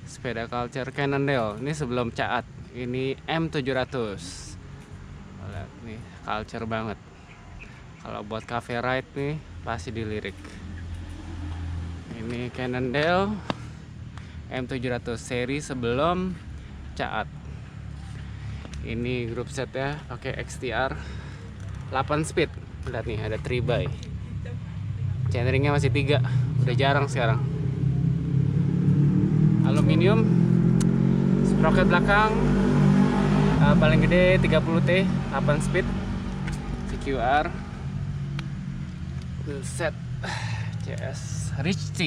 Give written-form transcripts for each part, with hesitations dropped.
Sepeda culture Cannondale. Ini sebelum Caat. Ini M700. Lihat nih, culture banget. Kalau buat cafe ride nih pasti dilirik. Ini Cannondale M700 seri sebelum Caat. Ini grup set ya, pakai XTR 8 speed. Lihat nih, ada 3x. Chainringnya masih 3, udah jarang sekarang. Aluminium, sprocket belakang paling gede 30T, 8 speed, CQR, wheel set CS Rich-T,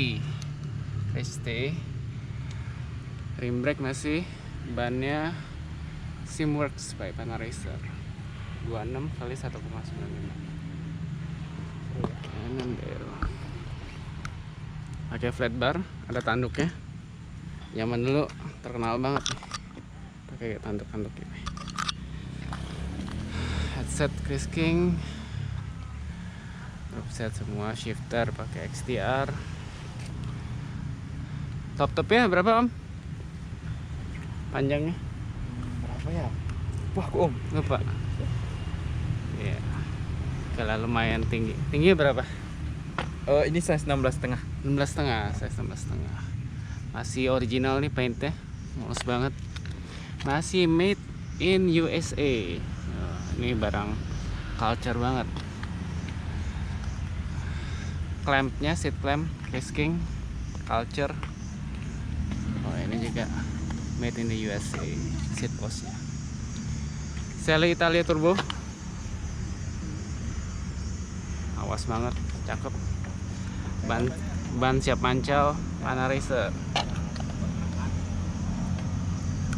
rim brake masih, bannya Simworks by Panaracer 26 kali 1,95. Pakai flat bar, ada tanduknya. Zaman dulu terkenal banget nih, pakai tanduk-tanduk ini. Headset Chris King, offset semua, shifter pakai XTR. Top-topnya berapa om? Panjangnya? Berapa ya? Wah, Om. Lupa. Iya. Kalau lumayan tinggi. Tingginya berapa? Ini size 16,5. 16,5, size 16,5. Masih original nih paintnya, mulus banget. Masih made in USA. Ini barang culture banget. Clampnya, seat clamp, Chris King, culture. Oh ini juga made in the USA. Seat postnya. Sally Italia Turbo. Awas banget, cakep. Ban siap mancal, Panaracer.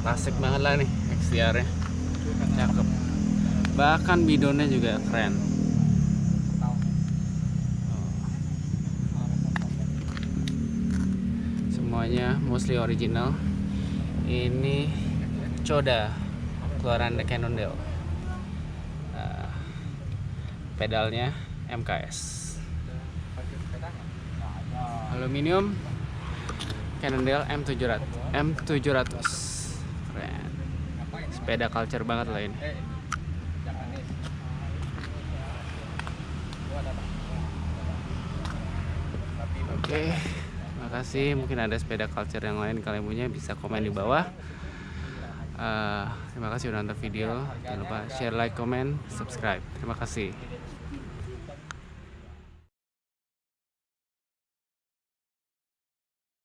Klasik banget lah nih XTR nya, cakep. Bahkan bidonnya juga keren. Semuanya mostly original. Ini Coda keluaran The Cannondale. Pedalnya MKS. Aluminium Cannondale M700. Keren. Sepeda culture banget lah ini. Oke, makasih. Mungkin ada sepeda culture yang lain kalian punya, bisa komen di bawah. Terima kasih udah nonton video. Jangan lupa share, like, comment, subscribe. Terima kasih.